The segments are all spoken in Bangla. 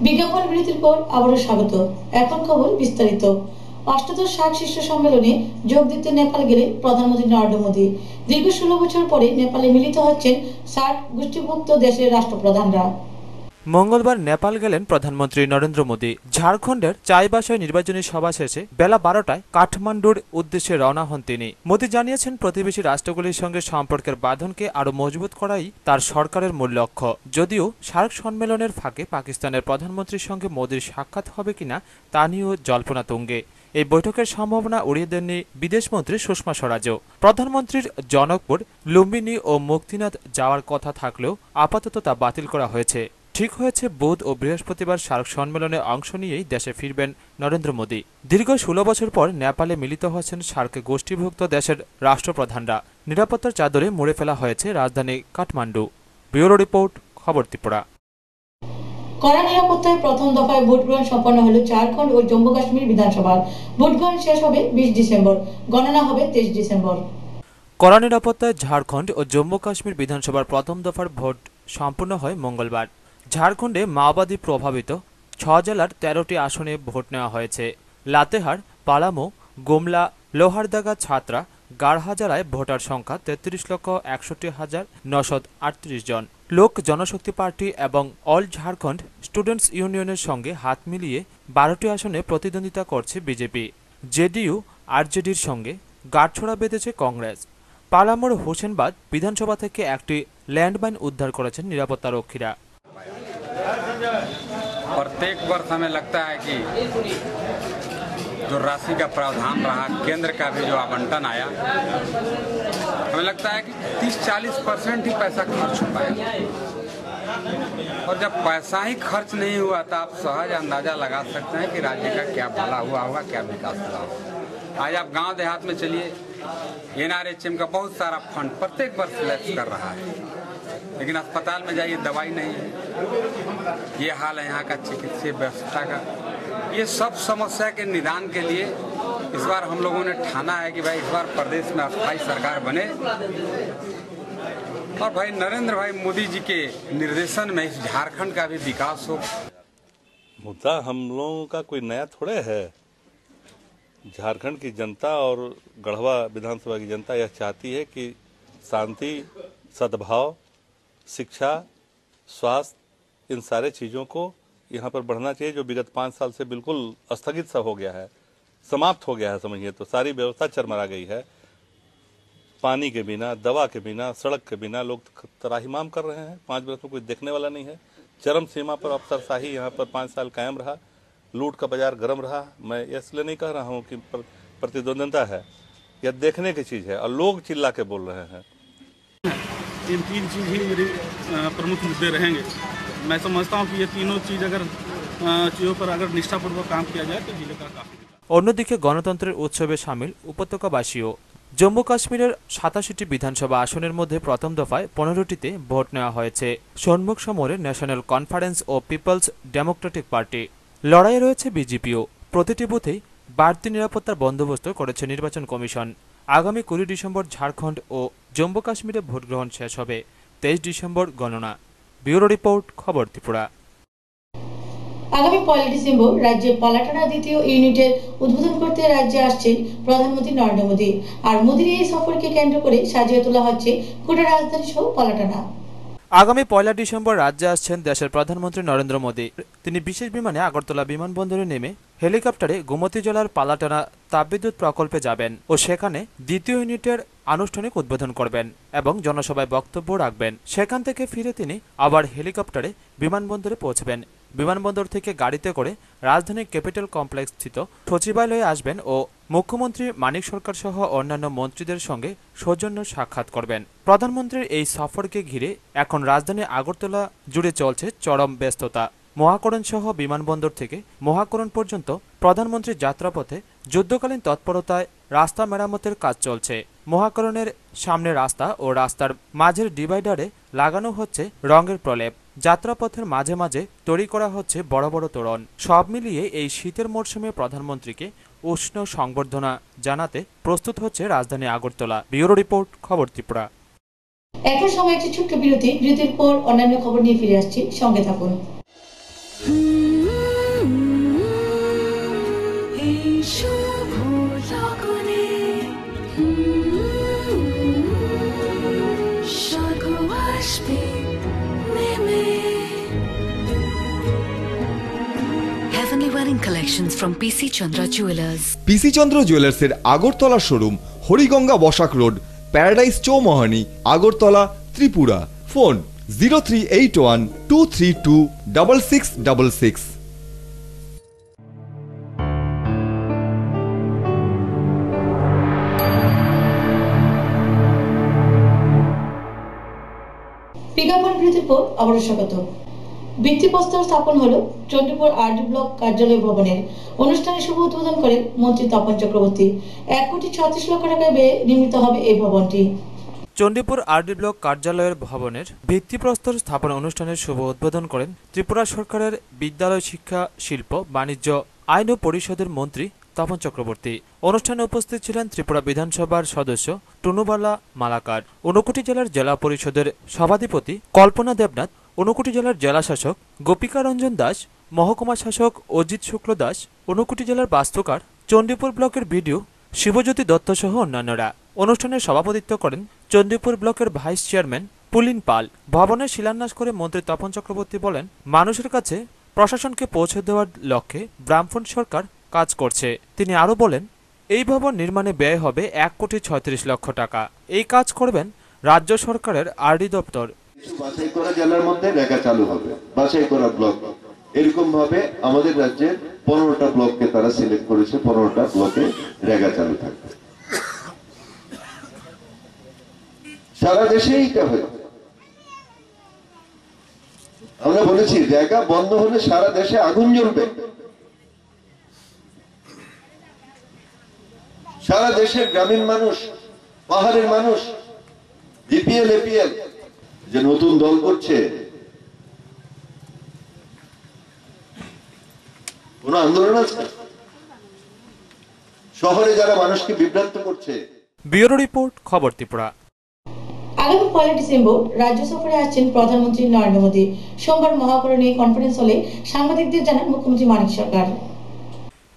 বিজ্ঞাপন বিরতির পর আবারও স্বাগত। এখন খবর বিস্তারিত। অষ্টাদশ সার্ক শীর্ষ সম্মেলনে যোগ দিতে নেপাল গেলেন প্রধানমন্ত্রী নরেন্দ্র মোদী। দীর্ঘ 16 বছর পরে নেপালে মিলিত হচ্ছেন সার্ক গোষ্ঠীভুক্ত দেশের রাষ্ট্রপ্রধানরা। মঙ্গলবার নেপাল গেলেন প্রধানমন্ত্রী নরেন্দ্র মোদী। ঝাড়খণ্ডের চাইবাসায় নির্বাচনী সভা শেষে বেলা 12টায় কাঠমান্ডুর উদ্দেশ্যে রওনা হন তিনি। মোদী জানিয়েছেন, প্রতিবেশী রাষ্ট্রগুলির সঙ্গে সম্পর্কের বাঁধনকে আরও মজবুত করাই তার সরকারের মূল লক্ষ্য। যদিও সার্ক সম্মেলনের ফাঁকে পাকিস্তানের প্রধানমন্ত্রীর সঙ্গে মোদীর সাক্ষাৎ হবে কিনা তা নিয়েও জল্পনা তুঙ্গে। এই বৈঠকের সম্ভাবনা উড়িয়ে দেননি বিদেশমন্ত্রী সুষমা স্বরাজও। প্রধানমন্ত্রীর জনকপুর, লুম্বিনী ও মুক্তিনাথ যাওয়ার কথা থাকলেও আপাতত তা বাতিল করা হয়েছে। ঠিক হয়েছে বুধ ও বৃহস্পতিবার সার্ক সম্মেলনে অংশ নিয়েই দেশে ফিরবেন নরেন্দ্র মোদী। দীর্ঘ 16 বছর পর নেপালে মিলিত হচ্ছেন সার্ক গোষ্ঠীভুক্ত দেশের রাষ্ট্রপ্রধানরা। নিরাপত্তার চাদরে মুড়ে ফেলা হয়েছে রাজধানী কাঠমান্ডু। ব্যুরো রিপোর্ট, খবর ত্রিপুরা। কড়া নিরাপত্তায় প্রথম দফায় ভোট গ্রহণ সম্পন্ন হল ঝাড়খণ্ড ও জম্মু কাশ্মীর বিধানসভার। ভোট গ্রহণ শেষ হবে 20 ডিসেম্বর, গণনা হবে 23 ডিসেম্বর। কড়া নিরাপত্তায় ঝাড়খণ্ড ও জম্মু কাশ্মীর বিধানসভার প্রথম দফার ভোট সম্পন্ন হয় মঙ্গলবার। ঝাড়খণ্ডে মাওবাদী প্রভাবিত 6 জেলার 13টি আসনে ভোট নেওয়া হয়েছে। লাতেহার, পালামু, গুমলা, লোহারদাগা, ছাত্রা, গাড়হা জেলায় ভোটার সংখ্যা 33,61,938 জন। লোক জনশক্তি পার্টি এবং অল ঝাড়খণ্ড স্টুডেন্টস ইউনিয়নের সঙ্গে হাত মিলিয়ে 12টি আসনে প্রতিদ্বন্দ্বিতা করছে বিজেপি। জেডিইউ আরজেডির সঙ্গে গাঁটছড়া বেঁধেছে কংগ্রেস। পালামুর হোসেনবাদ বিধানসভা থেকে একটি ল্যান্ডমাইন উদ্ধার করেছেন নিরাপত্তারক্ষীরা। प्रत्येक वर्ष हमें लगता है कि जो राशि का प्रावधान रहा, केंद्र का भी जो आवंटन आया, हमें लगता है कि 30-40% ही पैसा खर्च हो पाया। और जब पैसा ही खर्च नहीं हुआ तो आप सहज अंदाजा लगा सकते हैं कि राज्य का क्या भला हुआ होगा, क्या विकास हुआ होगा। आज आप गांव देहात में चलिए, NRHM का बहुत सारा फंड प्रत्येक वर्ष लैप्स कर रहा है, लेकिन अस्पताल में जाइए दवाई नहीं है। ये हाल है यहाँ का चिकित्सीय व्यवस्था का। ये सब समस्या के निदान के लिए इस बार हम लोगों ने ठाना है कि भाई इस बार प्रदेश में अस्थायी सरकार बने और भाई नरेंद्र भाई मोदी जी के निर्देशन में इस झारखंड का भी विकास हो। मुद्दा हम लोगों का कोई नया थोड़े है। झारखंड की जनता और गढ़वा विधानसभा की जनता यह चाहती है कि शांति, सद्भाव, शिक्षा, स्वास्थ्य, इन सारे चीज़ों को यहाँ पर बढ़ना चाहिए। जो विगत 5 साल से बिल्कुल स्थगित सा हो गया है, समाप्त हो गया है समझिए, तो सारी व्यवस्था चरमरा गई है। पानी के बिना, दवा के बिना, सड़क के बिना लोग त्राहिमाम कर रहे हैं। 5 वर्ष में कोई देखने वाला नहीं है। चरम सीमा पर अफसरशाही यहाँ पर 5 साल कायम रहा, लूट का बाजार गर्म रहा। मैं इसलिए नहीं कह रहा हूँ कि प्रतिद्वंद्विता है, यह देखने की चीज़ है और लोग चिल्ला के बोल रहे हैं। इन 3 चीज़ ही मेरी प्रमुख मुद्दे रहेंगे। मैं समझता हूँ कि ये तीनों चीज़ अगर चीज़ों पर अगर निष्ठापूर्वक काम किया जाए तो जिले का काफी। অন্যদিকে গণতন্ত্রের উৎসবে সামিল উপত্যকাবাসীও। জম্মু কাশ্মীরের 87টি বিধানসভা আসনের মধ্যে প্রথম দফায় 15টিতে ভোট নেওয়া হয়েছে। সন্মুখ সমরে ন্যাশনাল কনফারেন্স ও পিপলস ডেমোক্রেটিক পার্টি। লড়াইয়ে রয়েছে বিজেপিও। প্রতিটি বুথেই বাড়তি নিরাপত্তার বন্দোবস্ত করেছে নির্বাচন কমিশন। আগামী 20 ডিসেম্বর ঝাড়খণ্ড ও জম্মু কাশ্মীরে ভোট গ্রহণ শেষ হবে, 23 ডিসেম্বর গণনা। ব্যুরো রিপোর্ট, খবর ত্রিপুরা। আগামী 1 ডিসেম্বর রাজ্যে পালাটানা দ্বিতীয় ইউনিটের উদ্বোধন করতে রাজ্যে আসছেন প্রধানমন্ত্রী নরেন্দ্র মোদী। আর মোদীর এই সফরকে কেন্দ্র করে সাজিয়ে তোলা হচ্ছে গোটা রাজধানী সহ পালাটানা। আগামী 1 ডিসেম্বর রাজ্যে আসছেন দেশের প্রধানমন্ত্রী নরেন্দ্র মোদী। তিনি বিশেষ বিমানে আগরতলা বিমানবন্দরে নেমে হেলিকপ্টারে গোমতী জেলার পালাটানা তাপবিদ্যুৎ প্রকল্পে যাবেন ও সেখানে দ্বিতীয় ইউনিটের আনুষ্ঠানিক উদ্বোধন করবেন এবং জনসভায় বক্তব্য রাখবেন। সেখান থেকে ফিরে তিনি আবার হেলিকপ্টারে বিমানবন্দরে পৌঁছবেন। বিমানবন্দর থেকে গাড়িতে করে রাজধানীর ক্যাপিটাল কমপ্লেক্স স্থিত সচিবালয়ে আসবেন ও মুখ্যমন্ত্রী মানিক সরকার সহ অন্যান্য মন্ত্রীদের সঙ্গে সৌজন্য সাক্ষাৎ করবেন। প্রধানমন্ত্রীর এই সফরকে ঘিরে এখন রাজধানী আগরতলা জুড়ে চলছে চরম ব্যস্ততা। মহাকরণ সহ বিমানবন্দর থেকে মহাকরণ পর্যন্ত প্রধানমন্ত্রীর যাত্রাপথে যুদ্ধকালীন তৎপরতায় রাস্তা মেরামতের কাজ চলছে। মহাকরণের সামনে রাস্তা ও রাস্তার মাঝের ডিভাইডারে লাগানো হচ্ছে রঙের প্রলেপ। যাত্রাপথের মাঝে মাঝে তৈরি করা হচ্ছে বড় বড় তোরণ। সব মিলিয়ে এই শীতের মরশুমে প্রধানমন্ত্রীকে উষ্ণ সংবর্ধনা জানাতে প্রস্তুত হচ্ছে রাজধানী আগরতলা। ব্যুরো রিপোর্ট, খবর ত্রিপুরা। এখন সময় একটি ছোট্ট বিরতির পর অন্যান্য খবর নিয়ে ফিরে আসছি, সঙ্গে থাকুন। collections from PC Chandra Jewelers. PC Chandra জুয়েলার্সের Agartala showroom, Hariganga Basak road, Paradise Chowmuhani, Agartala, Tripura. Phone 038123266666। বিজ্ঞাপন বিরতির পর আবারও স্বাগত। ভিত্তিপ্রস্তর স্থাপন হলো চণ্ডীপুর আরডি ব্লক কার্যালয় ভবনের। অনুষ্ঠানে শুভ উদ্বোধন করেন মন্ত্রী তপন চক্রবর্তী। 1,36,00,000 টাকায় ব্যয়ে নির্মিত হবে এই ভবনটি। চণ্ডীপুর আরডি ব্লক কার্যালয়ের ভবনের ভিত্তিপ্রস্তর স্থাপন অনুষ্ঠানের শুভ উদ্বোধন করেন ত্রিপুরা সরকারের বিদ্যালয় শিক্ষা, শিল্প, বাণিজ্য, আইন ও পরিষদের মন্ত্রী তপন চক্রবর্তী। অনুষ্ঠানে উপস্থিত ছিলেন ত্রিপুরা বিধানসভার সদস্য টুনুবালা মালাকার, ঊনকোটি জেলার জেলা পরিষদের সভাধিপতি কল্পনা দেবনাথ, ঊনকোটি জেলার জেলা শাসক গোপিকা রঞ্জন দাস, মহকুমা শাসক অজিত শুক্ল দাস, ঊনকোটি জেলার বাস্তুকার, চণ্ডীপুর ব্লকের বিডিও শিবজ্যোতি দত্ত সহ অন্যান্যরা। অনুষ্ঠানে সভাপতিত্ব করেন চণ্ডীপুর ব্লকের ভাইস চেয়ারম্যান পুলিন পাল। ভবনের শিলান্যাস করে মন্ত্রী তপন চক্রবর্তী বলেন, মানুষের কাছে প্রশাসনকে পৌঁছে দেওয়ার লক্ষ্যে বামফ্রন্ট সরকার কাজ করছে। তিনি আরও বলেন, এই ভবন নির্মাণে ব্যয় হবে 1,36,00,000 টাকা। এই কাজ করবেন রাজ্য সরকারের আরডি দপ্তর। বাছাই করা জেলার মধ্যে রেগা চালু হবে, বাছাই করা ব্লক। এরকম ভাবে আমাদের রাজ্যের 15টা ব্লককে তারা সিলেক্ট করেছে, 15টা ব্লকে রেগা চালু থাকবে। সারা দেশে এইটা হয়। আমরা বলেছি রেগা বন্ধ হলে সারা দেশে আগুন জ্বলবে। সারা দেশের গ্রামীণ মানুষ, পাহাড়ের মানুষ, বিপিএল এপিএল যে নতুন দল করছে, কোন আন্দোলন আছে? শহরে যারা মানুষকে বিভ্রান্ত করছে। ব্যুরো রিপোর্ট, খবর ত্রিপুরা। আগামী 1 ডিসেম্বর রাজ্য সফরে আসছেন প্রধানমন্ত্রী নরেন্দ্র মোদী। সোমবার মহাকরণে কনফারেন্স হলে সাংবাদিকদের জানান মুখ্যমন্ত্রী মানিক সরকার।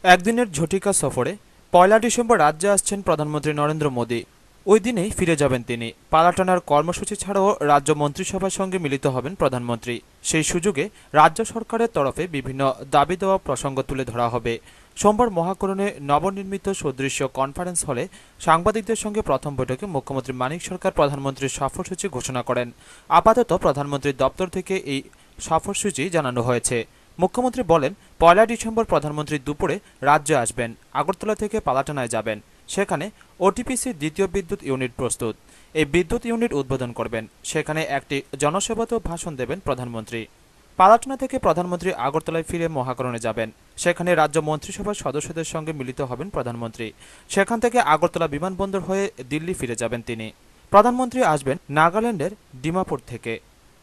একদিনের ঝটিকা সফরে 1 ডিসেম্বর রাজ্যে আসছেন প্রধানমন্ত্রী নরেন্দ্র মোদী। ওই দিনেই ফিরে যাবেন তিনি। পালাটানার কর্মসূচি ছাড়াও রাজ্য মন্ত্রিসভার সঙ্গে মিলিত হবেন প্রধানমন্ত্রী। সেই সুযোগে রাজ্য সরকারের তরফে বিভিন্ন দাবি দেওয়া প্রসঙ্গ তুলে ধরা হবে। সোমবার মহাকরণে নবনির্মিত সদৃশ্য কনফারেন্স হলে সাংবাদিকদের সঙ্গে প্রথম বৈঠকে মুখ্যমন্ত্রী মানিক সরকার প্রধানমন্ত্রীর সফরসূচি ঘোষণা করেন। আপাতত প্রধানমন্ত্রীর দপ্তর থেকে এই সফরসূচি জানানো হয়েছে। মুখ্যমন্ত্রী বলেন, 1 ডিসেম্বর প্রধানমন্ত্রী দুপুরে রাজ্যে আসবেন, আগরতলা থেকে পালাটানায় যাবেন। সেখানে ওটিপিসির দ্বিতীয় বিদ্যুৎ ইউনিট প্রস্তুত। এই বিদ্যুৎ ইউনিট উদ্বোধন করবেন। সেখানে একটি জনসভাতেও ভাষণ দেবেন প্রধানমন্ত্রী। পালাটানা থেকে প্রধানমন্ত্রী আগরতলায় ফিরে মহাকরণে যাবেন। সেখানে রাজ্য মন্ত্রিসভার সদস্যদের সঙ্গে মিলিত হবেন প্রধানমন্ত্রী। সেখান থেকে আগরতলা বিমানবন্দর হয়ে দিল্লি ফিরে যাবেন তিনি। প্রধানমন্ত্রী আসবেন নাগাল্যান্ডের ডিমাপুর থেকে।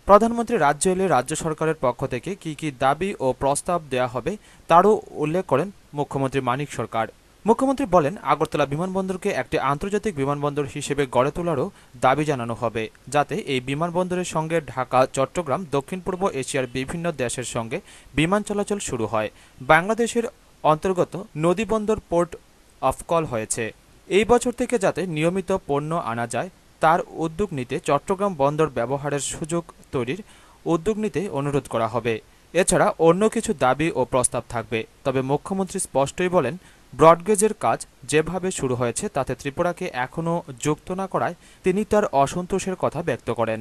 প্রধানমন্ত্রী রাজ্য এলে রাজ্য সরকারের পক্ষ থেকে কি কি দাবি ও প্রস্তাব দেয়া হবে তারও উল্লেখ করেন মুখ্যমন্ত্রী মানিক সরকার। মুখ্যমন্ত্রী বলেন, আগরতলা বিমানবন্দরকে একটি আন্তর্জাতিক বিমানবন্দর হিসেবে গড়ে তোলারও দাবি জানানো হবে, যাতে এই বিমানবন্দরের সঙ্গে ঢাকা, চট্টগ্রাম, দক্ষিণ পূর্ব এশিয়ার বিভিন্ন দেশের সঙ্গে বিমান চলাচল শুরু হয়। বাংলাদেশের অন্তর্গত নদীবন্দর পোর্ট অফ কল হয়েছে। এই বছর থেকে যাতে নিয়মিত পণ্য আনা যায় তার উদ্যোগ নিতে চট্টগ্রাম বন্দর ব্যবহারের সুযোগ তৈরির উদ্যোগ নিতে অনুরোধ করা হবে। এছাড়া অন্য কিছু দাবি ও প্রস্তাব থাকবে। তবে মুখ্যমন্ত্রী স্পষ্টই বলেন, ব্রডগেজের কাজ যেভাবে শুরু হয়েছে তাতে ত্রিপুরাকে এখনও যুক্ত না করায় তিনি তার অসন্তোষের কথা ব্যক্ত করেন।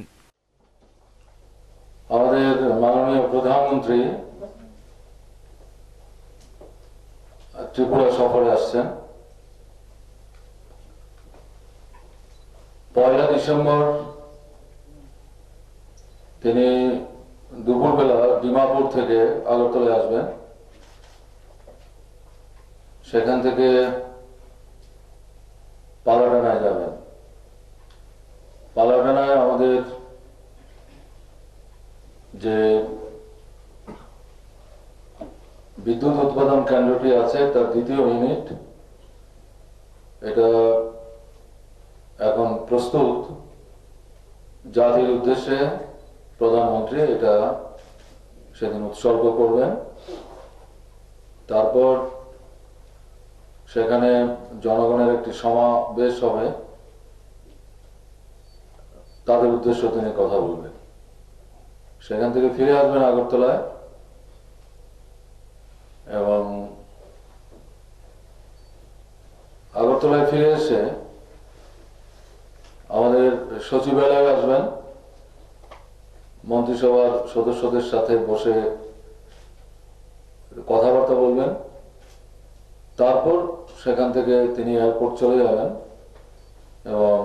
আমাদের মাননীয় প্রধানমন্ত্রী ত্রিপুরা সফরে আসছেন। 1 ডিসেম্বর তিনি দুপুরবেলা ডিমাপুর থেকে আগরতলায় আসবেন। সেখান থেকে পালাটানায় যাবেন। পালাটানায় আমাদের যে বিদ্যুৎ উৎপাদন কেন্দ্রটি আছে তার দ্বিতীয় ইউনিট, এটা এখন প্রস্তুত। জাতির উদ্দেশ্যে প্রধানমন্ত্রী এটা সেদিন উৎসর্গ করবেন। তারপর সেখানে জনগণের একটি সমাবেশ হবে, তাদের উদ্দেশ্যে তিনি কথা বলবেন। সেখান থেকে ফিরে আসবেন আগরতলায় এবং আগরতলায় ফিরে এসে আমাদের সচিবালয়ে আসবেন, মন্ত্রিসভার সদস্যদের সাথে বসে কথাবার্তা বলবেন, তারপর সেখান থেকে তিনি এয়ারপোর্ট চলে যাবেন এবং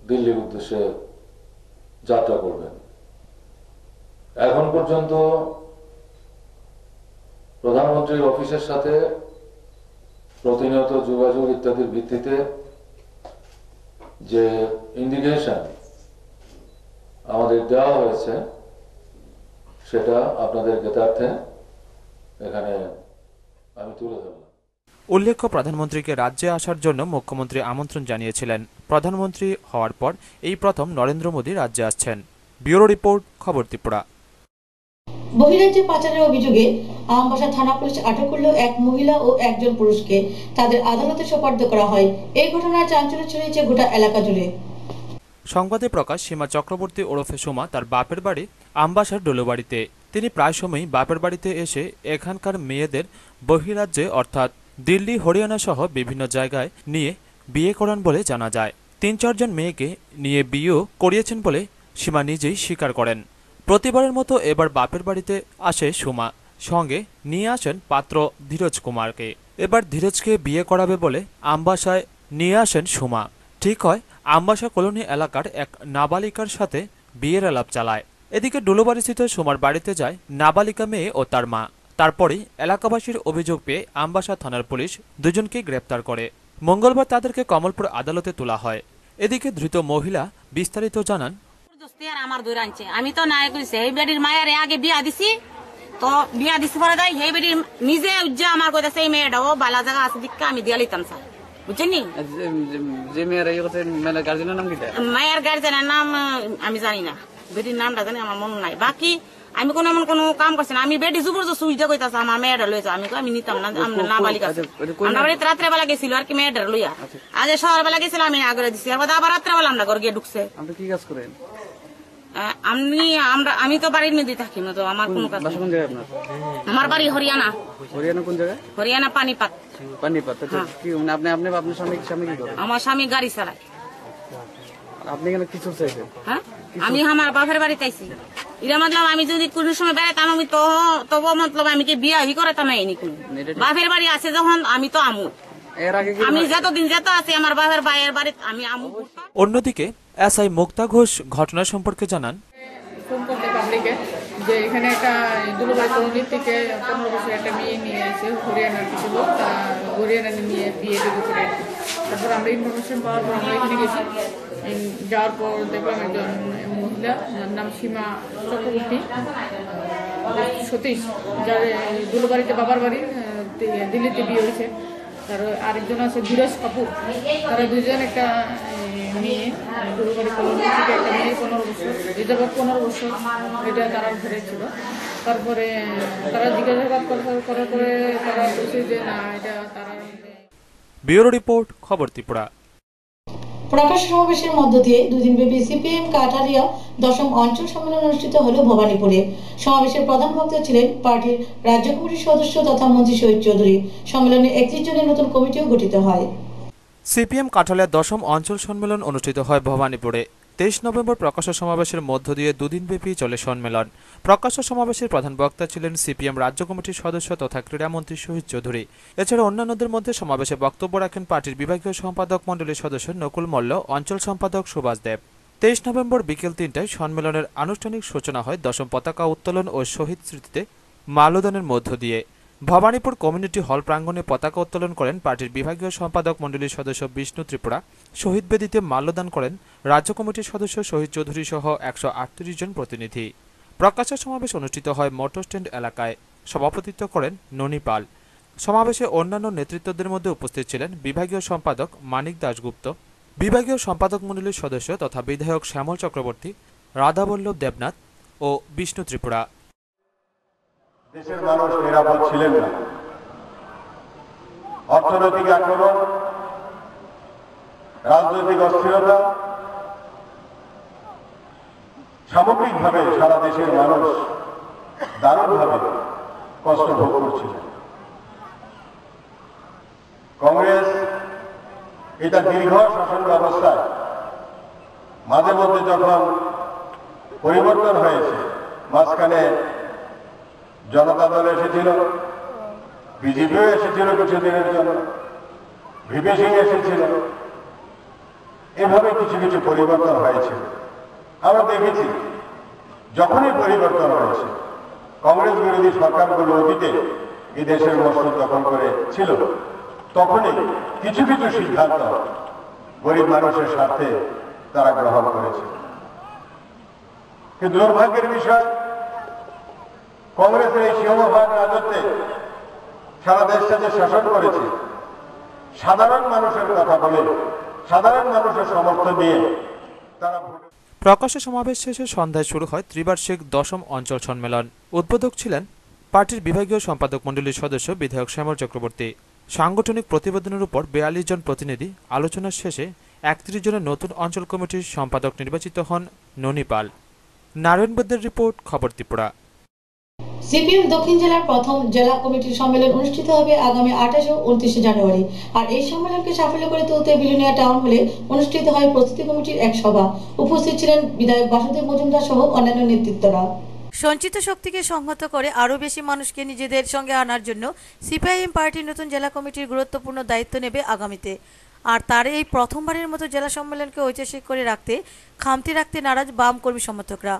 দিল্লির উদ্দেশ্যে যাত্রা করবেন। এখন পর্যন্ত প্রধানমন্ত্রীর অফিসের সাথে প্রতিনিয়ত যোগাযোগ ইত্যাদির ভিত্তিতে যে ইন্ডিকেশন আমাদের দেওয়া হয়েছে সেটা আপনাদের জ্ঞাতার্থে এখানে আমি তুলে ধরলাম। উল্লেখ্য, প্রধানমন্ত্রীকে রাজ্যে আসার জন্য মুখ্যমন্ত্রী আমন্ত্রণ জানিয়েছিলেন। প্রধানমন্ত্রী হওয়ার পর এই প্রথম নরেন্দ্র মোদী রাজ্যে আসছেন। ব্যুরো রিপোর্ট, খবর ত্রিপুরা। বহিরাজ্যে পাচারের অভিযোগে আমবাসা থানা পুলিশ আটক করল এক মহিলা ও একজন পুরুষকে। তাদের আদালতে সোপর্দ করা হয়। এই ঘটনায় চাঞ্চল্য ছড়িয়েছে গোটা এলাকা জুড়ে। সংবাদে প্রকাশ, সীমা চক্রবর্তী ওরফে সোমা তার বাপের বাড়ি আমবাসার ডোলোবাড়িতে। তিনি প্রায় সময়ই বাপের বাড়িতে এসে এখানকার মেয়েদের বহিরাজ্যে অর্থাৎ দিল্লি, হরিয়ানা সহ বিভিন্ন জায়গায় নিয়ে বিয়ে করান বলে জানা যায়। ৩-৪ জন মেয়েকে নিয়ে বিয়েও করিয়েছেন বলে সীমা নিজেই স্বীকার করেন। প্রতিবারের মতো এবার বাপের বাড়িতে আসে সোমা। সঙ্গে নিয়ে আসেন পাত্র ধীরজ কুমারকে। এবার ধীরজকে বিয়ে করাবে বলে আমবাসায় নিয়ে আসেন সোমা। ঠিক হয় আমবাসা কলোনি এলাকার এক নাবালিকার সাথে বিয়ের আলাপ চালায়। এদিকে ডোলোবাড়িস্থিত সোমার বাড়িতে যায় নাবালিকা মেয়ে ও তার মা। তারপরেই এলাকাবাসীর অভিযোগ পেয়ে আমবাসা থানার পুলিশ দুজনকে গ্রেপ্তার করে। মঙ্গলবার তাদেরকে কমলপুর আদালতে তোলা হয়। এদিকে ধৃত মহিলা বিস্তারিত জানান, আমার দূর আনছে, আমি তো নাই কইছে এই বেডির মায়ের আগে বিয়া দিছি, তো বিয়া দিছি পরে দেয় এই বেডির নিজে উজ্জা আমার কইতাছে এই মেয়েটাও বালা জায়গা আছে দিকে আমি দিয়া লিতাম স্যার, বুঝছেন? যে মেয়ের এই কথা গার্জেনের নাম কি? মায়ের গার্জেনের নাম আমি জানি না, বেডির নামটা জানি আমার মনে নাই। বাকি আমি কোনো এমন কোনো কাম করছি না। আমি বেডি জবরদস্ত উজ্জা কইতাছে আমার মেয়েটা লইছে, আমি নিতাম না। আমরা নাবালিকা আমরা বাড়িতে রাত্রে বেলা গেছিল আর কি মেয়েটার লইয়া, আগে সকাল বেলা গেছিল আমি আগে দিছি, আবার রাত্রে বেলা আমরা ঘর গিয়ে ঢুকছে। আপনি কি কাজ করেন? আমি তো বাড়ির মধ্যে থাকি না, তো আমার কোনো কাজ। কোন জায়গায় আপনার? আমার বাড়ি হরিয়ানা। হরিয়ানা কোন জায়গায়? হরিয়ানা পানিপাত। পানিপাত। কি আপনি আপনার স্বামী কি করেন? আমার স্বামী গাড়ি চালায়। আপনি এখানে কিছু চাইছেন? হ্যাঁ, আমি আমার বাপের বাড়িতে আইছি। এটা মতলব আমি যদি কোন সময় বেড়াতাম আমি তো তবু মতলব আমি কি বিয়া হি করাতাম না কোন বাপের বাড়ি আছে যখন আমি তো আমু। আমি যতদিন যেত আছি আমার বাপের ভাইয়ের বাড়িতে আমি আমু। অন্যদিকে এসআই মুক্তা ঘোষ ঘটনা সম্পর্কে জানান, ফোন করতে পাবলিকে যে এখানে একটা দুলুবাড়ি কলোনি থেকে 15 বছর একটা মেয়ে নিয়ে এসে হরিয়ানার কিছু লোক, তা হরিয়ানা নিয়ে বিয়ে দেবে করে। তারপর আমরা ইনফরমেশন পাওয়ার পর আমরা এখানে গেছি। যাওয়ার পর দেখলাম একজন মহিলা, যার নাম সীমা চক্রবর্তী সতীশ, যার দুলুবাড়িতে বাবার বাড়ি দিল্লিতে বিয়ে হয়েছে। তার আরেকজন আছে ধীরজ কাপুর, তারা দুজন একটা মেয়ে দুলুবাড়ি কলোনি থেকে একটা মেয়ে 15 বছর, এটা 15 বছর এটা তারা ঘরে ছিল। তারপরে তারা জিজ্ঞাসাবাদ করার পরে তারা বলছে যে না এটা তারা। ব্যুরো রিপোর্ট, খবর ত্রিপুরা। প্রকাশ সমাবেশের মধ্য দিয়ে দুদিনব্যাপী সিপিএম কাঠালিয়া 10ম অঞ্চল সম্মেলন অনুষ্ঠিত হল ভবানীপুরে। সমাবেশের প্রধান বক্তা ছিলেন পার্টির রাজ্য কমিটির সদস্য তথা মন্ত্রী শহীদ চৌধুরী। সম্মেলনে 31 জনের নতুন কমিটিও গঠিত হয়। সিপিএম কাঠালিয়া 10ম অঞ্চল সম্মেলন অনুষ্ঠিত হয় ভবানীপুরে। 23 নভেম্বর প্রকাশ্য সমাবেশের মধ্য দিয়ে দুদিনব্যাপী চলে সম্মেলন। প্রকাশ্য সমাবেশের প্রধান বক্তা ছিলেন সিপিএম রাজ্য কমিটির সদস্য তথা ক্রীড়ামন্ত্রী শহীদ চৌধুরী। এছাড়া অন্যান্যদের মধ্যে সমাবেশে বক্তব্য রাখেন পার্টির বিভাগীয় সম্পাদক মণ্ডলীর সদস্য নকুল মল্ল, অঞ্চল সম্পাদক সুভাষ দেব। 23 নভেম্বর বিকেল 3টায় সম্মেলনের আনুষ্ঠানিক সূচনা হয় 10ম পতাকা উত্তোলন ও শহীদ স্মৃতিতে মাল্যদানের মধ্য দিয়ে। ভবানীপুর কমিউনিটি হল প্রাঙ্গণে পতাকা উত্তোলন করেন পার্টির বিভাগীয় সম্পাদক মণ্ডলীর সদস্য বিষ্ণু ত্রিপুরা। শহীদ বেদিতে মাল্যদান করেন রাজ্য কমিটির সদস্য শহীদ চৌধুরী সহ 138 জন প্রতিনিধি। প্রকাশ্য সমাবেশ অনুষ্ঠিত হয় মোটর স্ট্যান্ড এলাকায়। সভাপতিত্ব করেন ননী পাল। সমাবেশে অন্যান্য নেতৃত্বদের মধ্যে উপস্থিত ছিলেন বিভাগীয় সম্পাদক মানিক দাশগুপ্ত, বিভাগীয় সম্পাদক মণ্ডলীর সদস্য তথা বিধায়ক শ্যামল চক্রবর্তী, রাধাবল্লভ দেবনাথ ও বিষ্ণু ত্রিপুরা। দেশের মানুষ নিরাপদ ছিলেন না। অর্থনৈতিক আক্রমণ, রাজনৈতিক অস্থিরতা, সামগ্রিকভাবে সারা দেশের মানুষ দারুণভাবে কষ্ট ভোগ করছিলেন। কংগ্রেস এটা দীর্ঘ শাসন ব্যবস্থায় মাঝে মধ্যে যখন পরিবর্তন হয়েছে, মাঝখানে জনতা দল এসেছিল, বিজেপিও এসেছিল কিছুদিনের জন্য, ভিপি সিং এসেছিল, এভাবে কিছু কিছু পরিবর্তন হয়েছিল। আমরা দেখেছি যখনই পরিবর্তন হয়েছে, কংগ্রেস বিরোধী সরকারগুলো অতীতে এই দেশের মসনদ দখল করে ছিল, তখনই কিছু কিছু সিদ্ধান্ত গরিব মানুষের স্বার্থে তারা গ্রহণ করেছে। কিন্তু দুর্ভাগ্যের বিষয়, কংগ্রেসের এই সিংহভাগ রাজত্বে সারা দেশটা যে শাসন করেছে, সাধারণ মানুষের কথা বলে, সাধারণ মানুষের সমর্থন দিয়ে তারা প্রকাশ্য সমাবেশ শেষে সন্ধ্যায় শুরু হয় ত্রিবার্ষিক 10ম অঞ্চল সম্মেলন। উদ্বোধক ছিলেন পার্টির বিভাগীয় সম্পাদক মণ্ডলীর সদস্য বিধায়ক শ্যামল চক্রবর্তী। সাংগঠনিক প্রতিবেদনের উপর 42 জন প্রতিনিধি আলোচনার শেষে 31 জনের নতুন অঞ্চল কমিটির সম্পাদক নির্বাচিত হন ননী পাল। নারায়ণবদ্দের রিপোর্ট, খবর ত্রিপুরা। সিপিএম দক্ষিণ জেলার প্রথম জেলা কমিটির সম্মেলন অনুষ্ঠিত হবে আগামী 28 ও 29 জানুয়ারি। আর এই সম্মেলনকে সাফল্য করে তুলতে বিলোনিয়া টাউন হলে অনুষ্ঠিত হয় প্রস্তুতি কমিটির এক সভা। উপস্থিত ছিলেন বিধায়ক বাসুদেব মজুমদার সহ অন্যান্য নেতৃত্বরা। সঞ্চিত শক্তিকে সংহত করে আরও বেশি মানুষকে নিজেদের সঙ্গে আনার জন্য সিপিআইএম পার্টির নতুন জেলা কমিটির গুরুত্বপূর্ণ দায়িত্ব নেবে আগামীতে। আর তার এই প্রথমবারের মতো জেলা সম্মেলনকে ঐতিহাসিক করে খামতি রাখতে নারাজ বাম কর্মী সমর্থকরা।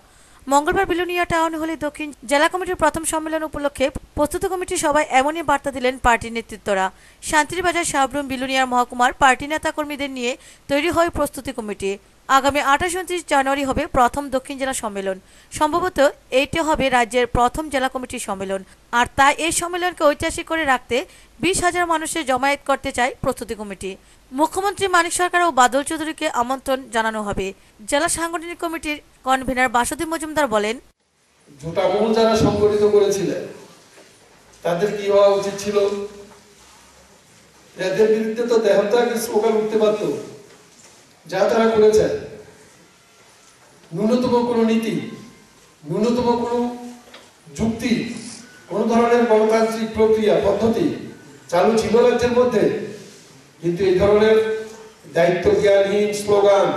মঙ্গলবার বিলোনিয়া টাউন হলে দক্ষিণ জেলা কমিটির প্রথম সম্মেলন উপলক্ষে প্রস্তুত কমিটির সভায় এমনই বার্তা দিলেন পার্টির নেতৃত্বরা। শান্তিরবাজার সাবরুম বিলোনিয়ার মহকুমার পার্টি নেতা কর্মীদের নিয়ে তৈরি হয় প্রস্তুতি কমিটি। আগামী 28-29 জানুয়ারি হবে প্রথম দক্ষিণ জেলা সম্মেলন। সম্ভবত এইটি হবে রাজ্যের প্রথম জেলা কমিটির সম্মেলন। আর তাই এই সম্মেলনকে ঐতিহাসিক করে রাখতে 20,000 মানুষের জমায়েত করতে চায় প্রস্তুতি কমিটি। মুখ্যমন্ত্রী মানিক সরকার ও বাদল চৌধুরীকে আমন্ত্রণ জানানো হবে। জেলা সাংগঠনিক কমিটির কনভেনার বাসুদেব মজুমদার বলেন, জোটামহল যারা সংগঠিত করেছিলেন তাদের কি হওয়া উচিত ছিল? এদের বিরুদ্ধে তো দেহত্যাগের স্লোগান উঠতে পারত। যা তারা করেছেন, ন্যূনতম কোনো নীতি, ন্যূনতম কোনো যুক্তি, কোন ধরনের গণতান্ত্রিক প্রক্রিয়া পদ্ধতি চালু ছিল রাজ্যের মধ্যে। কিন্তু এই ধরনের দায়িত্ব জ্ঞানহীন স্লোগান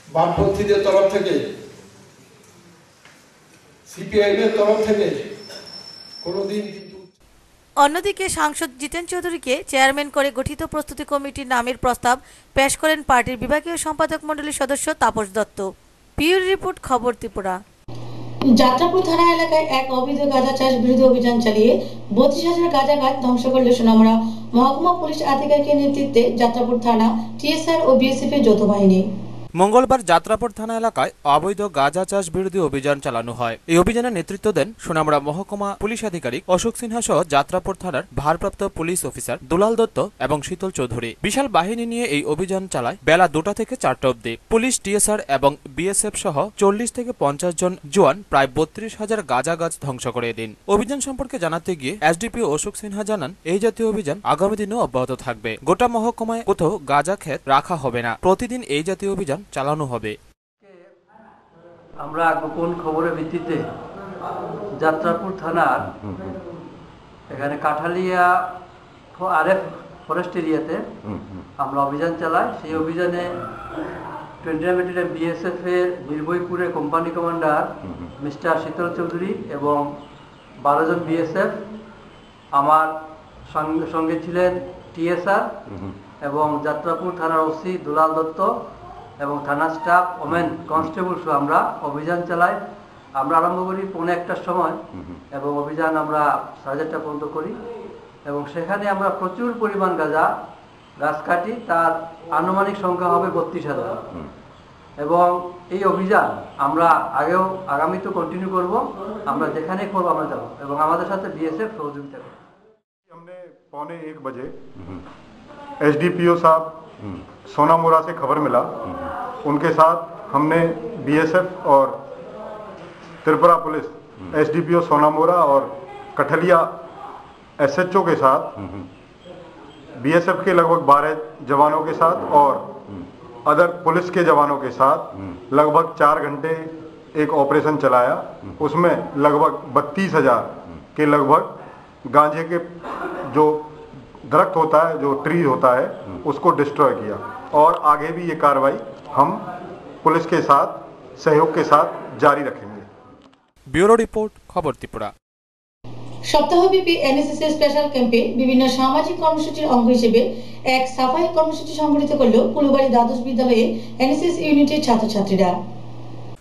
বামপন্থীদের তরফ থেকে, সিপিআইএম এর তরফ থেকে কোনোদিন। অন্যদিকে সাংসদ জিতেন চৌধুরীকে চেয়ারম্যান করে গঠিত প্রস্তুতি কমিটির নামের প্রস্তাব পেশ করেন পার্টির বিভাগীয় সম্পাদক মণ্ডলীর সদস্য তাপস দত্ত। পিউর রিপোর্ট, খবর ত্রিপুরা। যাত্রাপুর থানা এলাকায় এক অবৈধ গাঁজা চাষ বিরোধী অভিযান চালিয়ে 32,000 গাঁজা গাছ ধ্বংস করল সোনামুড়া মহকুমা পুলিশ আধিকারিকের নেতৃত্বে যাত্রাপুর থানা, টিএসআর ও বিএসএফ এর যৌথ বাহিনী। মঙ্গলবার যাত্রাপুর থানা এলাকায় অবৈধ গাঁজা চাষ বিরোধী অভিযান চালানো হয়। এই অভিযানের নেতৃত্ব দেন সোনামুড়া মহকুমা পুলিশ আধিকারিক অশোক সিনহা সহ যাত্রাপুর থানার ভারপ্রাপ্ত পুলিশ অফিসার দুলাল দত্ত এবং শীতল চৌধুরী। বিশাল বাহিনী নিয়ে এই অভিযান চালায় বেলা 2টা থেকে 4টা অবধি। পুলিশ, টিএসআর এবং বিএসএফ সহ 40 থেকে 50 জন জওয়ান প্রায় 32,000 গাঁজা গাছ ধ্বংস করে দিন। অভিযান সম্পর্কে জানাতে গিয়ে এসডিপিও অশোক সিনহা জানান, এই জাতীয় অভিযান আগামী দিনেও অব্যাহত থাকবে। গোটা মহকুমায় কোথাও গাঁজা ক্ষেত রাখা হবে না। প্রতিদিন এই জাতীয় অভিযান চালানো হবে। আমরা গোপন খবরের ভিত্তিতে যাত্রাপুর থানার এখানে কাঠালিয়া আরএফ ফরেস্ট এরিয়াতে আমরা অভিযান চালাই। সেই অভিযানে 20 ব্যাটালিয়ন বিএসএফ এর নির্ভয়পুরের কোম্পানি কমান্ডার মিস্টার শীতল চৌধুরী এবং 12 জন বিএসএফ, আমার সঙ্গে ছিলেন টিএসআর এবং যাত্রাপুর থানার ওসি দুলাল দত্ত এবং থানা স্টাফ, ওমেন কনস্টেবল সহ আমরা অভিযান চালাই। আমরা আরম্ভ করি 1:15টার সময় এবং অভিযান আমরা 4:30টা পর্যন্ত করি এবং সেখানে আমরা প্রচুর পরিমাণ গাছ কাটি। তার আনুমানিক সংখ্যা হবে 32,000 এবং এই অভিযান আমরা আগামীতেও কন্টিনিউ করব। আমরা যেখানে করবো আমরা যাবো এবং আমাদের সাথে বিএসএফ সহযোগিতা করবে। हमने 1:15 बजे एसडीपीओ साहब सोनामुरा से खबर मिला, उनके साथ हमने बीएसएफ और त्रिपुरा पुलिस, एसडीपीओ सोनामुरा और कठलिया एसएचओ के साथ, बीएसएफ के लगभग 12 जवानों के साथ और अदर पुलिस के जवानों के साथ लगभग 4 घंटे एक ऑपरेशन चलाया। उसमें लगभग 32,000 के लगभग गांजे के जो दरख्त होता है, जो ट्री होता है, उसको डिस्ट्रॉय किया। और आगे भी ये कार्रवाई हम पुलिस के साथ सहयोग के साथ जारी रखेंगे। ब्यूरो रिपोर्ट, खबर त्रिपुरा। সপ্তাহব্যাপী এনএসএস এর স্পেশাল ক্যাম্পে বিভিন্ন সামাজিক কর্মসূচির অঙ্গ হিসেবে এক সাফাই কর্মসূচি সংগঠিত করল কুলুবাড়ি দ্বাদশ বিদ্যালয়ে এনএসএস ইউনিটের ছাত্রছাত্রীরা।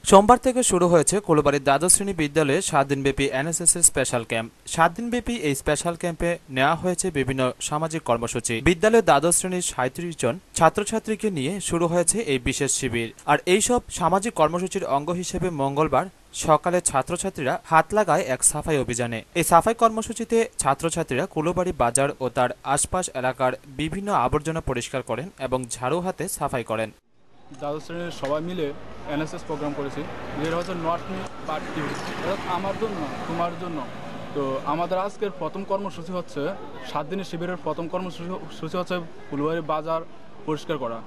সোমবার থেকে শুরু হয়েছে কুলুবাড়ির দ্বাদশ শ্রেণী বিদ্যালয়ে 7 দিনব্যাপী এনএসএস এর স্পেশাল ক্যাম্প। 7 দিনব্যাপী এই স্পেশাল ক্যাম্পে নেওয়া হয়েছে বিভিন্ন সামাজিক কর্মসূচি। বিদ্যালয়ের দ্বাদশ শ্রেণীর 37 জন ছাত্রছাত্রীকে নিয়ে শুরু হয়েছে এই বিশেষ শিবির। আর এইসব সামাজিক কর্মসূচির অঙ্গ হিসেবে মঙ্গলবার সকালে ছাত্রছাত্রীরা হাত লাগায় এক সাফাই অভিযানে। এই সাফাই কর্মসূচিতে ছাত্রছাত্রীরা কুলুবাড়ি বাজার ও তার আশপাশ এলাকার বিভিন্ন আবর্জনা পরিষ্কার করেন এবং ঝাড়ু হাতে সাফাই করেন। দ্বাদশ শ্রেণীর সবাই মিলে এনএসএস প্রোগ্রাম করেছি, যেটা হচ্ছে নট মি বাট ইউ, আমার জন্য তোমার জন্য। তো আমাদের আজকের প্রথম কর্মসূচি হচ্ছে 7 দিনের শিবিরের প্রথম কর্মসূচি হচ্ছে কুলুবাড়ি বাজার পরিষ্কার করা।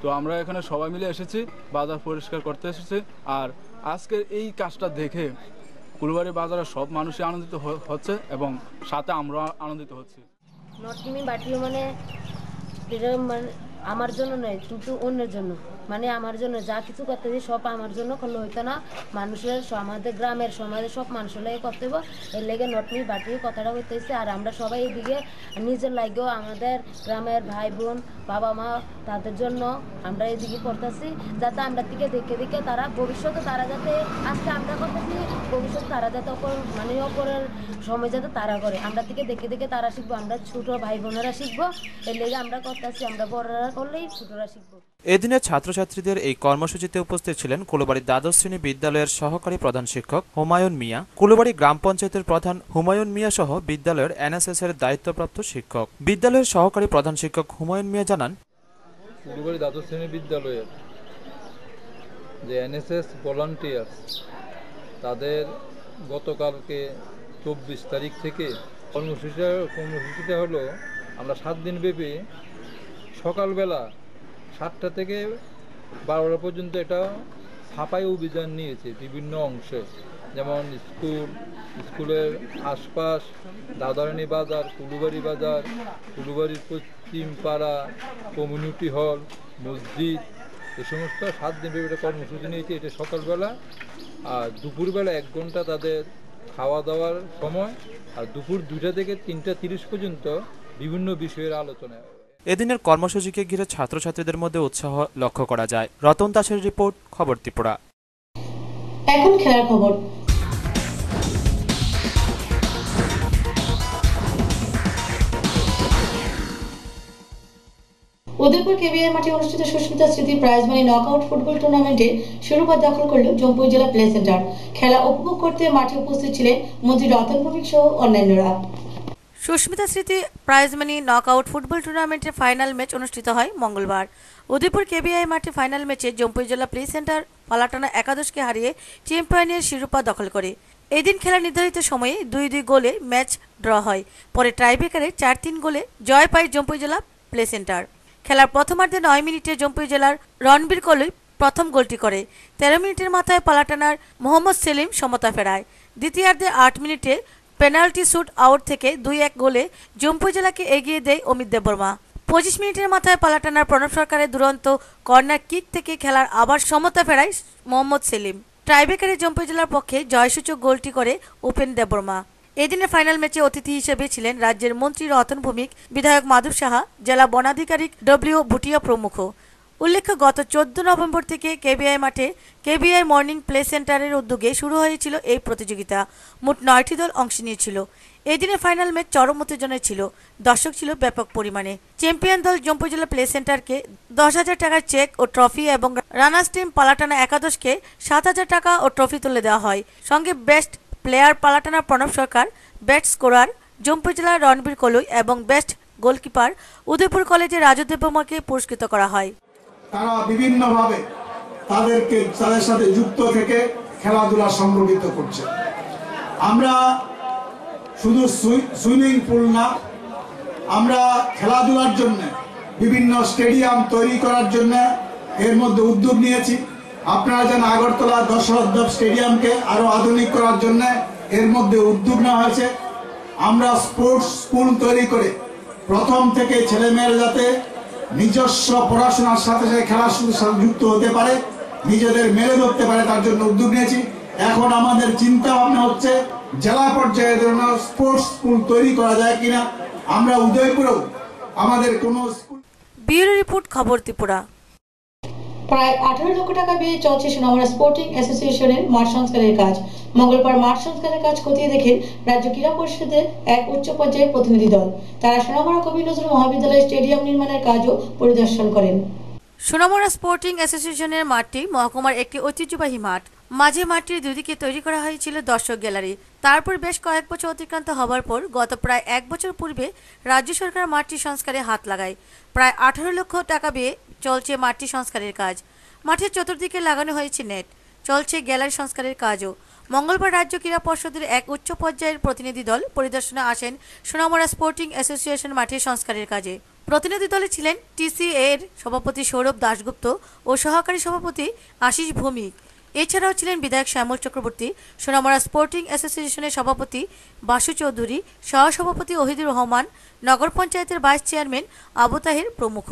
তো আমরা এখানে সবাই মিলে এসেছি, বাজার পরিষ্কার করতে এসেছি। আর আজকের এই কাজটা দেখে কুলুবাড়ি বাজারের সব মানুষই আনন্দিত হচ্ছে এবং সাথে আমরা আনন্দিত হচ্ছি। নট মি বাট ইউ মানে আমার জন্য নয়, কিন্তু অন্যের জন্য, মানে আমার জন্য যা কিছু করতে দিই সব আমার জন্য করলে হইতো না, মানুষের আমাদের গ্রামের সমাজের সব মানুষের লাগে করতে হবে। এর লেগে নট মি বাট ইউ কথাটা হইতেছে। আর আমরা সবাই এদিকে নিজের লাগেও আমাদের গ্রামের ভাই বোন বাবা মা তাদের জন্য আমরা এদিকে করতেছি, যাতে আমরা থেকে দেখে দেখে তারা ভবিষ্যতে তারা যাতে আজকে আমরা করতেছি, ভবিষ্যতে তারা যাতে মানে অপরের সময় যাতে তারা করে, আমরা থেকে দেখে দেখে তারা শিখবো, আমরা ছোট ভাই বোনেরা শিখবো। এর লেগে আমরা করতেছি, আমরা বড়রা করলেই ছোটরা শিখবো। এদিনে ছাত্রছাত্রীদের এই কর্মসূচিতে উপস্থিত ছিলেন কুলুবাড়ি দ্বাদশ শ্রেণী বিদ্যালয়ের সহকারী প্রধান শিক্ষক হুমায়ুন মিয়া, কুলুবাড়ি গ্রাম পঞ্চায়েতের প্রধান হুমায়ুন মিয়া সহ বিদ্যালয়ের এনএসএস এর দায়িত্বপ্রাপ্ত শিক্ষক। বিদ্যালয়ের সহকারী প্রধান শিক্ষক হুমায়ুন মিয়া জানান, কুলুবাড়ি দ্বাদশ শ্রেণী বিদ্যালয়ের যে এনএসএস ভলান্টিয়ার্স তাদের গতকালকে 24 তারিখ থেকে কর্মসূচিটা হলো আমরা 7 দিন ব্যাপী সকালবেলা 7টা থেকে 12টা পর্যন্ত এটা সাফাই অভিযান নিয়েছে বিভিন্ন অংশে, যেমন স্কুলের আশপাশ, দাদারানী বাজার, কুলুবাড়ি বাজার, কুলুবাড়ির পশ্চিম পাড়া, কমিউনিটি হল, মসজিদ, এ সমস্ত 7 দিন ব্যাপী কর্মসূচি নিয়েছে। এটা সকালবেলা, আর দুপুরবেলা 1 ঘন্টা তাদের খাওয়া দাওয়ার সময়, আর দুপুর 2টা থেকে 3টা 30 পর্যন্ত বিভিন্ন বিষয়ের আলোচনা। এদিনের কর্মসূচিকে ঘিরে ছাত্রছাত্রীদের মধ্যে উৎসাহ লক্ষ্য করা যায়। রতন দাসের রিপোর্ট, খবর ত্রিপুরা। এখন খেলার খবর। উদয়পুর কেবিআই মাঠে অনুষ্ঠিত সুস্মিতা স্মৃতি প্রাইজ মানি নকআউট ফুটবল টুর্নামেন্টে শিরোপা দখল করল জম্পুই জেলা প্লে সেন্টার। খেলা উপভোগ করতে মাঠে উপস্থিত ছিলেন মন্ত্রী রতন ভৌমিক সহ অন্যান্যরা। সুস্মিতা স্মৃতি প্রাইজ মানি নকআউট ফুটবল টুর্নামেন্টের ফাইনাল ম্যাচ অনুষ্ঠিত হয় মঙ্গলবার। উদয়পুর কেবিআই মাঠে ফাইনাল ম্যাচে জম্পুই জেলা প্লে সেন্টার পালাটানা একাদশকে হারিয়ে চ্যাম্পিয়নের শিরোপা দখল করে। এদিন খেলা নির্ধারিত সময়ে 2-2 গোলে ম্যাচ ড্র হয়। পরে টাইব্রেকারে 4-3 গোলে জয় পায় জম্পুই জেলা প্লে সেন্টার। খেলার প্রথমার্ধে 9 মিনিটে জম্পুই জেলার রণবীর কলুই প্রথম গোলটি করে। 13 মিনিটের মাথায় পালাটানার মোহাম্মদ সেলিম সমতা ফেরায়। দ্বিতীয়ার্ধে 8 মিনিটে পেনাল্টি শুট আউট থেকে 2-1 গোলে জম্পুই জেলাকে এগিয়ে দেয় অমিত দেববর্মা। 25 মিনিটের মাথায় পালাটানার প্রণব সরকারের দুরন্ত কর্নার কিক থেকে খেলার আবার সমতা ফেরায় মোহাম্মদ সেলিম। টাইব্রেকারে জম্পুই জেলার পক্ষে জয়সূচক গোলটি করে উপেন দেববর্মা। এদিনের ফাইনাল ম্যাচে অতিথি হিসেবে ছিলেন রাজ্যের মন্ত্রী রতন ভৌমিক, বিধায়ক মাধব সাহা, জেলা বনাধিকারিক ডব্লিউ ভুটিয়া প্রমুখ। উল্লেখ্য, গত 14 নভেম্বর থেকে কেবিআই মাঠে কেবিআই মর্নিং প্লে সেন্টারের উদ্যোগে শুরু হয়েছিল এই প্রতিযোগিতা। মোট 9টি দল অংশ নিয়েছিল। এদিনের ফাইনাল ম্যাচ চরম উত্তেজনায় ছিল। দর্শক ছিল ব্যাপক পরিমাণে। চ্যাম্পিয়ন দল জম্পুই জেলা প্লে সেন্টারকে 10,000 টাকার চেক ও ট্রফি এবং রানার্স টিম পালাটানা একাদশকে 7,000 টাকা ও ট্রফি তুলে দেওয়া হয়। সঙ্গে বেস্ট প্লেয়ার পালাটানা প্রণব সরকার, বেস্ট স্কোরার জম্পুই জেলার রণবীর কলুই এবং বেস্ট গোলকিপার উদয়পুর কলেজের রাজু দেববর্মাকে পুরস্কৃত করা হয়। তারা বিভিন্নভাবে তাদের সাথে যুক্ত থেকে খেলাধুলা সংগঠিত করছে। আমরা শুধু সুইমিং পুল না, আমরা খেলাধুলার জন্য বিভিন্ন স্টেডিয়াম তৈরি করার জন্য এর মধ্যে উদ্যোগ নিয়েছি। আপনারা জানেন আগরতলা দশরথদেব স্টেডিয়ামকে আরো আধুনিক করার জন্য এর মধ্যে উদ্যোগ নেওয়া হয়েছে। আমরা স্পোর্টস স্কুল তৈরি করে প্রথম থেকে ছেলেমেয়েরা যাতে নিজস্ব পড়াশোনার সাথে সাথে খেলার সাথে যুক্ত হতে পারে, নিজেদের মেলে ধরতে পারে, তার জন্য উদ্যোগ নিয়েছি। এখন আমাদের চিন্তা ভাবনা হচ্ছে জেলা পর্যায়ে জন্য স্পোর্টস স্কুল তৈরি করা যায় কিনা। আমরা উদয়পুরেও আমাদের কোনো স্কুল। ব্যুরো রিপোর্ট, খবর ত্রিপুরা। প্রায় 18 লক্ষ টাকা ব্যয়ে চলছে সোনামুড়া স্পোর্টিং অ্যাসোসিয়েশনের মাঠ সংস্কারের কাজ। মঙ্গলবার মাঠ সংস্কারের কাজ খতিয়ে দেখেন রাজ্য ক্রীড়া পরিষদের এক উচ্চ পর্যায়ের প্রতিনিধি দল। তারা সোনামুড়া কবি নজরুল মহাবিদ্যালয় স্টেডিয়াম নির্মাণের কাজও পরিদর্শন করেন। সোনামুড়া স্পোর্টিং অ্যাসোসিয়েশনের মাঠটি মহকুমার একটি ঐতিহ্যবাহী মাঠ। মাঝে মাঠটির দুদিকে তৈরি করা হয়েছিল দর্শক গ্যালারি। তারপর বেশ কয়েক বছর অতিক্রান্ত হবার পর গত প্রায় 1 বছর পূর্বে রাজ্য সরকার মাঠটি সংস্কারে হাত লাগায়। প্রায় 18 লক্ষ টাকা ব্যয়ে চলছে মাঠটি সংস্কারের কাজ। মাঠের চতুর্দিকে লাগানো হয়েছে নেট, চলছে গ্যালারি সংস্কারের কাজও। মঙ্গলবার রাজ্য ক্রীড়া পর্ষদের এক উচ্চ পর্যায়ের প্রতিনিধি দল পরিদর্শনে আসেন সোনামুড়া স্পোর্টিং অ্যাসোসিয়েশন মাঠের সংস্কারের কাজে। প্রতিনিধি দলে ছিলেন টিসিএ এর সভাপতি সৌরভ দাশগুপ্ত ও সহকারী সভাপতি আশিস ভৌমিক। এছাড়াও ছিলেন বিধায়ক শ্যামল চক্রবর্তী, সোনামুড়া স্পোর্টিং অ্যাসোসিয়েশনের সভাপতি বাসু চৌধুরী, সহসভাপতি ওহিদুর রহমান, নগর পঞ্চায়েতের ভাইস চেয়ারম্যান আবু তাহির প্রমুখ।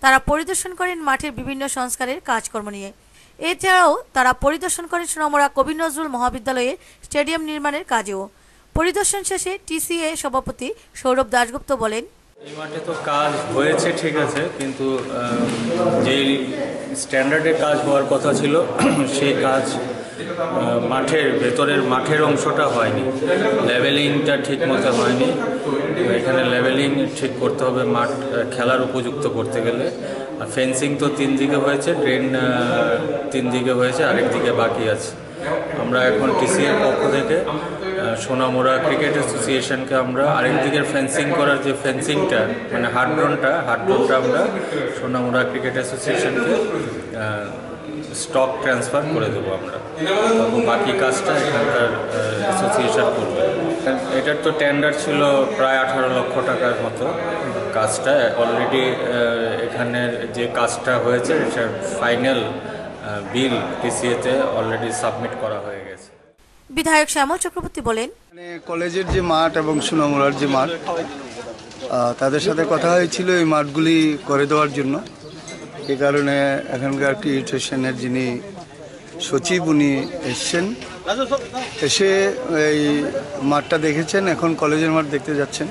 তারা পরিদর্শন করেন মাঠের বিভিন্ন সংস্কারের কাজকর্ম নিয়ে। এছাড়াও তারা পরিদর্শন করেন সোনামুড়া কবি নজরুল মহাবিদ্যালয়ে স্টেডিয়াম নির্মাণের কাজেও। পরিদর্শন শেষে টিসিএ সভাপতি সৌরভ দাশগুপ্ত বলেন, এই মাঠে তো কাজ হয়েছে ঠিক আছে, কিন্তু যেই স্ট্যান্ডার্ডে কাজ হওয়ার কথা ছিল সেই কাজ মাঠের ভেতরের মাঠের অংশটা হয়নি, লেভেলিংটা ঠিক মতো হয়নি। এখানে লেভেলিং ঠিক করতে হবে মাঠ খেলার উপযুক্ত করতে গেলে। আর ফেন্সিং তো 3 দিকে হয়েছে, ড্রেন 3 দিকে হয়েছে, আরেক দিকে বাকি আছে। আমরা এখন টিসিএর পক্ষ থেকে সোনামুড়া ক্রিকেট অ্যাসোসিয়েশনকে আমরা আরেক দিকের ফেন্সিং করার যে ফেন্সিংটা মানে হার্ডড্রনটা আমরা সোনামুড়া ক্রিকেট অ্যাসোসিয়েশনকে স্টক ট্রান্সফার করে দেবো আমরা, তখন বাকি কাজটা এখানকার অ্যাসোসিয়েশন করবে। এটার তো টেন্ডার ছিল প্রায় 18 লক্ষ টাকার মতো। কাজটা অলরেডি এখানের যে কাজটা হয়েছে এটার ফাইনাল বিল টিসিএতে অলরেডি সাবমিট করা হয়ে গেছে। বিধায়ক শ্যামল চক্রবর্তী বলেন, কলেজের যে মাঠ এবং সোনামুড়ার যে মাঠ, তাদের সাথে কথা হয়েছিল এই মাঠগুলি করে দেওয়ার জন্য। এই কারণে এখানকার ক্রিকেটের যিনি সচিব উনি এসছেন, এসে এই মাঠটা দেখেছেন, এখন কলেজের মাঠ দেখতে যাচ্ছেন।